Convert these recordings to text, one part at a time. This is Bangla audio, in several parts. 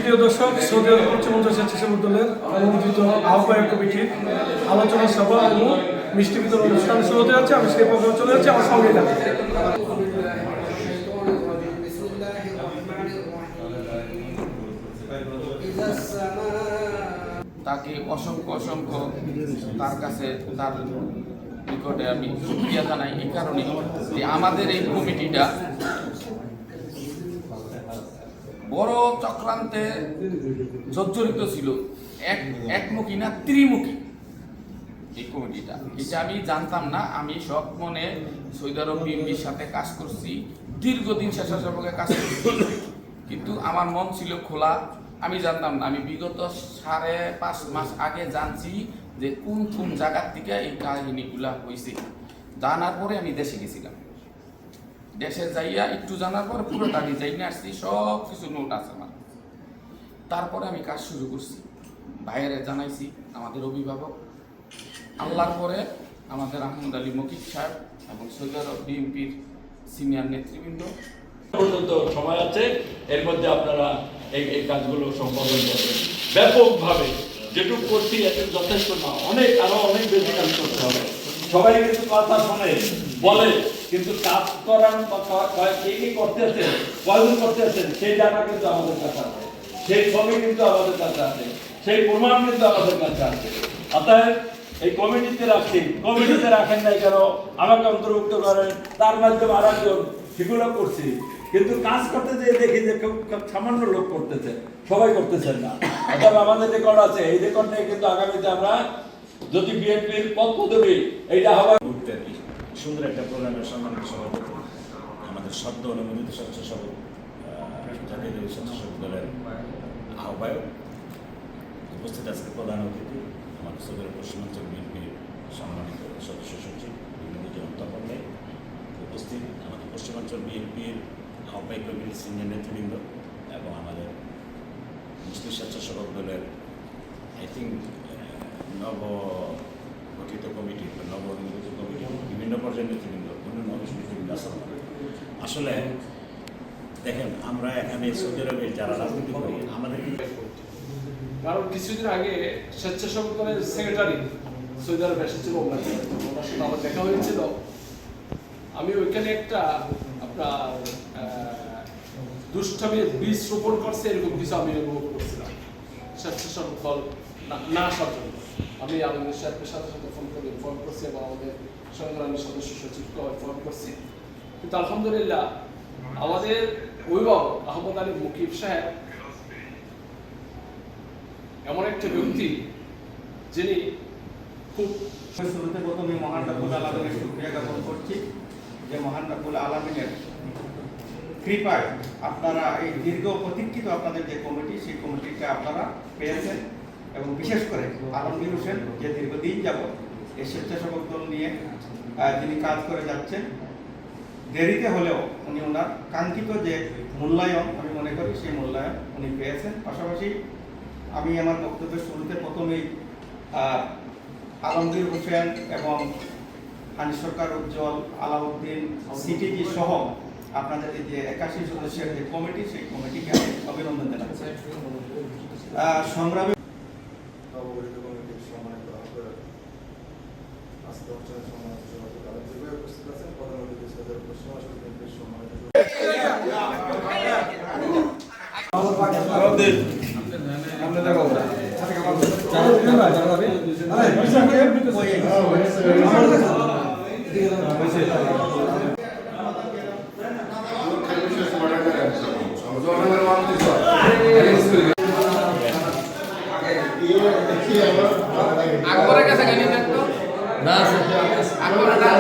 সুপ্রিয় দর্শক, সৌদি আরব পশ্চিমবঙ্গ স্বেচ্ছাসেবক দলের অনুমোদিত আহ্বায়ক কমিটির আলোচনা সভা এবং মিষ্টি বিতরণ অনুষ্ঠান শুরু হতে যাচ্ছে। আমি সেই পর্যায়ে চলে যাচ্ছি, আমার সঙ্গে থাকুন। তাকে অসংখ্য অসংখ্য তার কাছে তার নিকটে আমি শুকরিয়া জানাই এই কারণে যে আমাদের এই কমিটিটা বড় চক্রান্তে জর্জরিত ছিল, একমুখী না ত্রিমুখী এই কমিটিটা। এটা আমি জানতাম না। আমি সব মনে সৌদি আরব বিএমপির সাথে কাজ করছি, দীর্ঘদিন স্বেচ্ছাসেবকে কাজ করছি, কিন্তু আমার মন ছিল খোলা। আমি জানতাম না। আমি বিগত 5.5 মাস আগে জানছি যে কোন কোন জায়গার থেকে এই কাহিনীগুলা হয়েছে। জানার পরে আমি দেশে গেছিলাম। দেশে যাইয়া একটু জানার পরে পুরোটা আমি যাই না আসছি, সব কিছু নোট আছে আমার। তারপরে আমি কাজ শুরু করছি, বাইরে জানাইছি আমাদের অভিভাবক, আল্লাহর পরে আমাদের আহমদ আলী মকিব সাহেব এবং সৌদি আরব বিএনপির সিনিয়র নেতৃবৃন্দ। পর্যন্ত সময় আছে, এর মধ্যে আপনারা এই কাজগুলো সম্পাদন করবেন ব্যাপকভাবে। যেটুকু করছি এটুকু যথেষ্ট না, আরো অনেক বেশি কাজ করতে হবে। সবাই কিন্তু কথা শোনে বলে, কিন্তু কাজ করার কে কি করতেছেন, কয়জন করতেছেন সেই জায়গা কিন্তু আমাদের কাছে আছে, সেই ছবি কিন্তু আমাদের কাছে আছে, সেই প্রমাণ কিন্তু আমাদের কাছে আছে। অতএব এই কমিটিতে রাখছি, কমিটিতে রাখেন নাই কেন, আমাকে অন্তর্ভুক্ত করেন, তার মাধ্যমে আর একজন, সেগুলো করছি। কিন্তু কাজ করতে যেয়ে দেখি যে খুব সামান্য লোক করতেছে, সবাই করতেছেন না। অর্থাৎ আমাদের রেকর্ড আছে, এই রেকর্ড নিয়ে কিন্তু আগামীতে আমরা যদি বিএনপির পদ পদবি এইটা হবে। সুন্দর একটা প্রোগ্রামের সম্মানিত সভাপতি, আমাদের সদ্য অনুমোদিত স্বেচ্ছাসেবক জাতীয় স্বেচ্ছাসেবক দলের আহ্বায়ক, উপস্থিত আজকে প্রধান অতিথি আমাদের সৌদি আরব পশ্চিমাঞ্চল বিএনপির সম্মানিত সদস্য সচিব বিভিন্ন অন্তর্ভুক্ত উপস্থিত আমাদের পশ্চিমাঞ্চল বিএনপির আহ্বায়ক কমিটির সিনিয়র নেতৃবৃন্দ এবং আমাদের মুসলিম স্বেচ্ছাসেবক দলের নবগঠিত কমিটি বা নবনির্বাচিত কমিটি বিভিন্ন পর্যায়ের নেতৃবৃন্দ, অন্যান্য নেতৃবৃন্দ। আসলে দেখেন, আমরা এখানে সৌদি আরবের যারা রাজনীতি করি, আমাদের কারণ কিছুদিন আগে স্বেচ্ছাসেবক দলের সেক্রেটারি সৌদি আরব এসেছিল, ওনার সাথে আমার দেখা হয়েছিল। আমি ওইখানে একটা আপনার দুষ্টামির বীজ রোপণ করছে, এরকম কিছু আমি অনুভব করছিলাম স্বেচ্ছাসেবক দল না আসার জন্য। আমি আলমগীর সাহেবের সাথে সাথে ফোন করছি এবং আমাদের সংগ্রামী সদস্য সচিবকে ফোন করছি। কিন্তু আলহামদুলিল্লাহ আমাদের অভিভাবক আহমদ আলী মুকিব সাহেব এমন একটা ব্যক্তি যিনি খুব শুরুতে প্রথমে মহান রাব্বুল আলামিনের শুকরিয়া জ্ঞাপন করছি যে মহান রাব্বুল আলামিনের কৃপায় আপনারা এই দীর্ঘ প্রতীক্ষিত আপনাদের যে কমিটি, সেই কমিটিকে আপনারা পেয়েছেন। এবং বিশেষ করে আলমগীর হোসেন যে দীর্ঘদিন যাবৎ এই স্বেচ্ছাসেবক দল নিয়ে তিনি কাজ করে যাচ্ছেন, দেরিতে হলেও উনি ওনার কাঙ্ক্ষিত যে মূল্যায়ন, আমি মনে করি সেই মূল্যায়ন উনি পেয়েছেন। পাশাপাশি আমি আমার বক্তব্যের শুরুতে প্রথমেই আলমগীর হোসেন এবং হানি সরকার, উজ্জ্বল, আলাউদ্দিন, সিটিজি সহ আপনাদের যে 81 সদস্যের যে কমিটি, সেই কমিটিকে আমি অভিনন্দন জানাচ্ছি। সংগ্রামী আকবরের কাছে গানি থাকতো না, আকবরের কাছে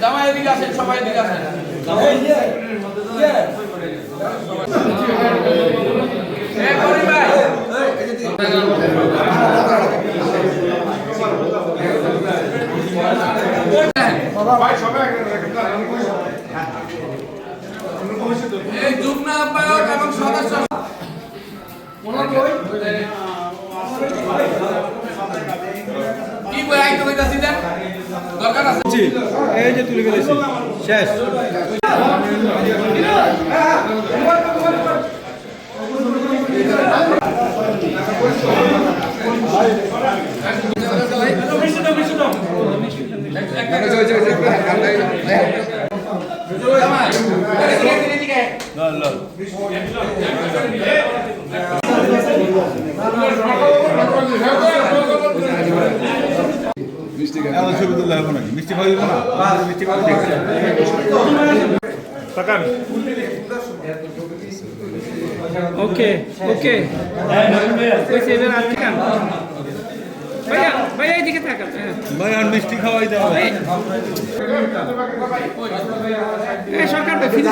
জামাই দিকে আসেন, সবাই দিকে আসেন। ভাই এই যুগ্ম আহ্বায়ক এবং সদস্য কি বই আইতে কইতাছি দেন দরকার আছে এই যে তুলে ফেলেছি শেষ ছবি তুলতে হবে নাকি মিষ্টি খাওয়া দিব না মিষ্টি খাওয়া দেখছি ओके ओके वैसे इधर आप क्या भैया भैया इधर क्या करते हैं ভাই আর মিষ্টি খাওয়াই দেওয়া ए सरकार पे फ्री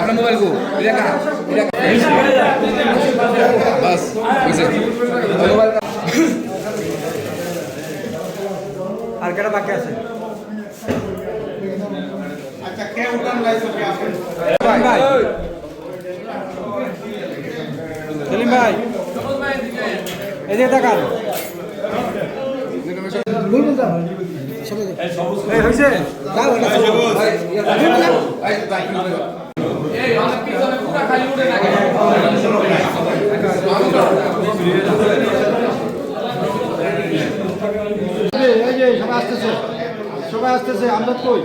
আপনার মোবাইল কো বাস মোবাইল আর কেটা বাকি আছে আচ্ছা কে উঠান লাইছো কে আপনি ভাই সেলিম ভাই এই যে টাকা এই হইছে দাও এই আমার পিছনে পুরো খালি উঠে লাগে এই যে সবাই আসতেছে আমরা কই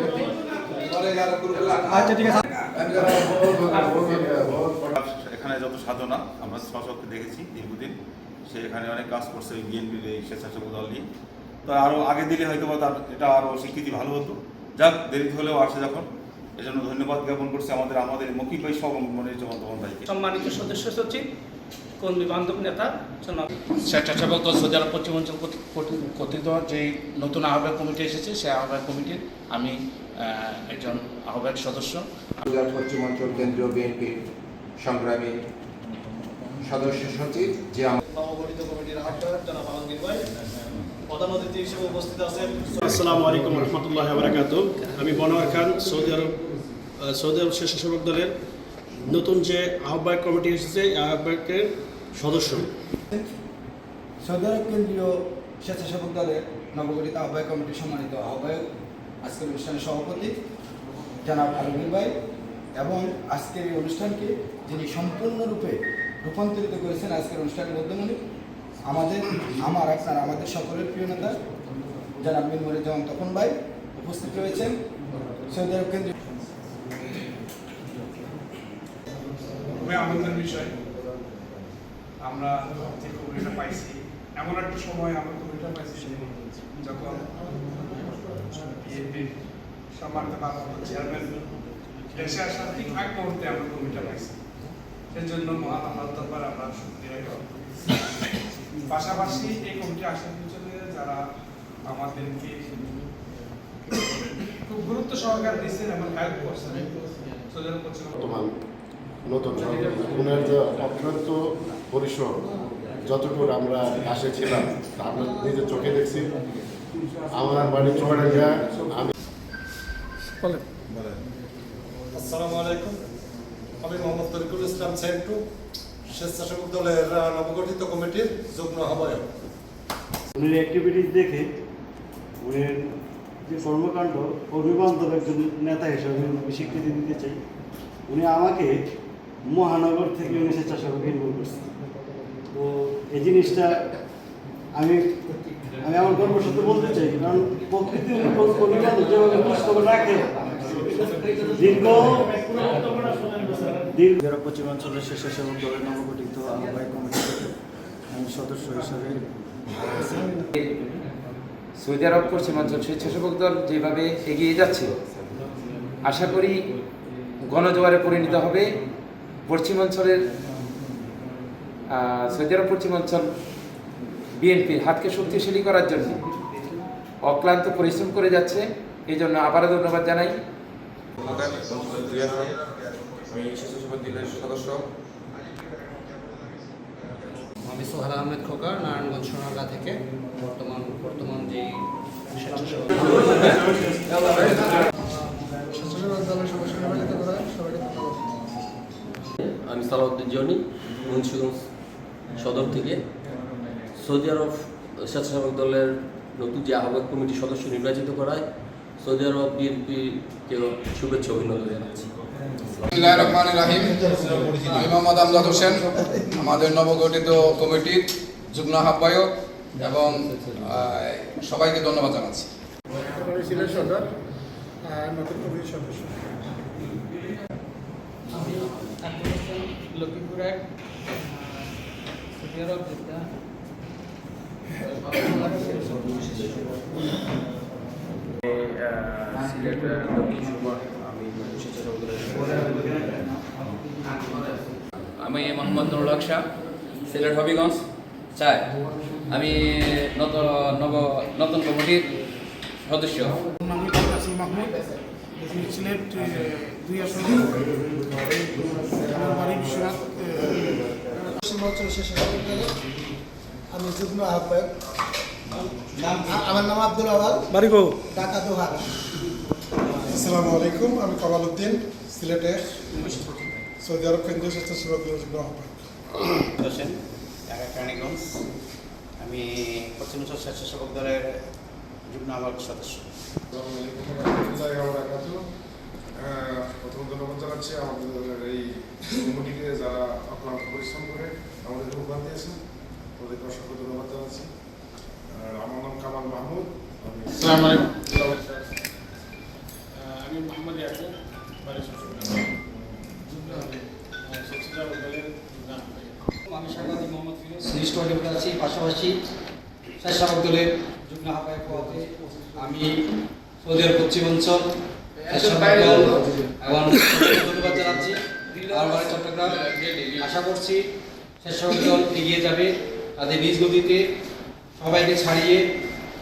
আচ্ছা ঠিক আছে এখানে যত সাধনা আমরা সশক্তি দেখেছি দীর্ঘদিন সে এখানে অনেক কাজ করছে বিএনপির এই স্বেচ্ছাসেবক দল নিয়ে তো আরও আগে দিলে হয়তো বা তার এটা আরও স্বীকৃতি ভালো হতো যাক দেরিতে হলেও আসে যখন এজন্য ধন্যবাদ জ্ঞাপন করছি আমাদের মৌখিক ভাই সব মনিরুজ্জামান তপন ভাইকে সম্মানিত সদস্য সচিব কর্মী বান্ধব নেতা জনাব স্বেচ্ছাসেবক দল সৌদি আরব পশ্চিমাঞ্চল কর্তৃক যে নতুন আহ্বায়ক কমিটি এসেছে সেই আহ্বায়ক কমিটির আমি একজন আহ্বায়ক সদস্য। পশ্চিমাঞ্চল কেন্দ্রীয় বিএনপির সংগ্রামী সদস্য সচিব যে নবগঠিত কমিটির আহ্বায়ক জনাব আলমগীর ভাই, প্রধান অতিথি হিসেবে উপস্থিত আছেন। আসসালামু আলাইকুম রহমতুল্লাহ বারাকাতুহু। আমি মনোয়ার খান, সৌদি আরব স্বেচ্ছাসেবক দলের নতুন যে আহ্বায়ক কমিটি এসেছে এই আহ্বায়কের সদস্য। সৌদি আরব কেন্দ্রীয় স্বেচ্ছাসেবক দলের নবগঠিত আহ্বায়ক কমিটির সম্মানিত আহ্বায়ক, আজকের অনুষ্ঠানের সভাপতি জনাব আলমগীর ভাই, এবং আজকের এই অনুষ্ঠানকে যিনি সম্পূর্ণরূপে রূপান্তরিত করেছেন আজকের অনুষ্ঠানের মধ্যমণি আমাদের সকলের প্রিয় নেতা জনাব মনিরুজ্জামান তপন ভাই উপস্থিত রয়েছেন। সৌদি আরব কেন্দ্রীয় খুবই আনন্দের বিষয় আমরা যে কমিটিটা পাইছি, এমন একটা সময় আমরা কমিটিটা পাইছি যখন বিএনপির সম্মানিত ভারপ্রাপ্ত চেয়ারম্যান দেশে আসার ঠিক আগ মুহূর্তে আমরা কমিটিটা পাইছি। সেজন্য মহান আল্লাহর দরবারে আমরা শুকরিয়া জ্ঞাপন করি। পাশাপাশি এই কমিটি আসার পিছনে যারা আমাদেরকে খুব গুরুত্ব সহকারে দিচ্ছেন এবং হেল্প করছেন, বর্তমান নতুন উনার যে অক্লান্ত পরিশ্রম যতটুকু আমরা আশে ছিলাম তা আমরা নিজের চোখে দেখছি। আমার বাড়ি চুয়াডাঙ্গা। আমি আসসালামু আলাইকুম, আমি মোহাম্মদ তরিকুল ইসলাম সেন্টু, স্বেচ্ছাসেবক দলের নবগঠিত কমিটির যুগ্ম আহ্বায়ক। উনির অ্যাক্টিভিটিস দেখে উনির যে কর্মকাণ্ড অভিবান্ধব একজন নেতা হিসেবে আমি স্বীকৃতি দিতে চাই। উনি আমাকে মহানগর থেকে উনি স্বেচ্ছাসেবক ইনভলভ করছেন। তো এই জিনিসটা আমি আমার গর্বের সাথে বলতে চাই, কারণ প্রকৃতি অভিবান্ধব যেভাবে খোঁজখবর রাখে দীর্ঘ পশ্চিমাঞ্চলের স্বেচ্ছাসেবক দলের নবগঠিত আহ্বায়ক কমিটির আমি সদস্য হিসাবে সৌদি আরব পশ্চিমাঞ্চল স্বেচ্ছাসেবক দল যেভাবে এগিয়ে যাচ্ছে, আশা করি গণজোয়ারে পরিণত হবে। পশ্চিমাঞ্চলের সৌদি আরব পশ্চিমাঞ্চল বিএনপির হাতকে শক্তিশালী করার জন্য অক্লান্ত পরিশ্রম করে যাচ্ছে। এই জন্য আবারও ধন্যবাদ জানাই। আমি স্বেচ্ছাসেবক দলের সদস্য। আমি সোহেল আহমেদ খোকা, নারায়ণগঞ্জ সোনারগাঁ থেকে বর্তমান যেই স্বেচ্ছাসেবক দলের সদস্য নির্বাচিত করা সবাইকে ধন্যবাদ। আমি সালাউদ্দিন জনি, মুন্সিগঞ্জ সদর থেকে। সৌদি আরব স্বেচ্ছাসেবক দলের নতুন যে আহ্বায়ক কমিটির সদস্য নির্বাচিত করায় সৌদি আরব বিএনপিকেও শুভেচ্ছা অভিনন্দন জানাচ্ছি। বিসমিল্লাহির রহমানির রহিম। আমি মোহাম্মদ আমজাদ হোসেন, আমাদের নবগঠিত কমিটির যুগ্ম আহ্বায়ক, এবং সবাইকে ধন্যবাদ জানাচ্ছি। সিলেট সদর নতুন কমিটির সদস্য। আমি লক্ষ্মীপুর এক সৌদি আরব জেদ্দা। আমি মোহাম্মদ নুরুল হক শাহ, সিলেট হবিগঞ্জ 4। আমি নতুন কমিটির সদস্য। মাহমুদ, সিলেট 2 আসন। আমার বাড়ি বিশ্বনাথ। আমি যুগ্ম আহ্বায়ক। আমার নাম আব্দুল আওয়াল, ঢাকা দোহার। আসসালামু আলাইকুম, আমি কামাল উদ্দিন, সিলেটে সৌদি আরব কেন্দ্রীয় স্বেচ্ছাসেবক দলের যুগ্ম আহ্বায়ক। হোসেন, ঢাকা কেরানীগঞ্জ। আমি পশ্চিমাঞ্চল স্বেচ্ছাসেবক দলের যুগ্ম আহ্বায়ক সদস্য। প্রথম ধন্যবাদ জানাচ্ছি আমাদের দলের এই কমিটিকে যারা অক্লান্ত পরিশ্রম করে আমাদের যোগদান দিয়েছেন, ওদেরকে অসংখ্য ধন্যবাদ জানাচ্ছি। আমার নাম কামাল মাহমুদ। আমি মোহাম্মদ ইয়াকুব, বাড়ি আমি সাংবাদিক মোহাম্মদ ফিরোজ আছি, পাশাপাশি স্বেচ্ছাসেবক দলের যুগ্ম আহ্বায়ক পদে আমি সৌদি আরব পশ্চিমাঞ্চল স্বেচ্ছাসেবক দল এবং ধন্যবাদ জানাচ্ছি। আমার বাড়ি চট্টগ্রাম। আশা করছি স্বেচ্ছাসেবক দল এগিয়ে যাবে তাদের নিজ গতিতে, সবাইকে ছাড়িয়ে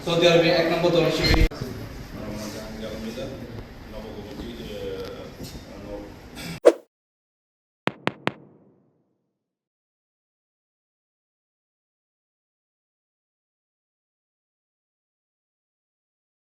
সৌদি আরবে 1 নম্বর দল হিসেবে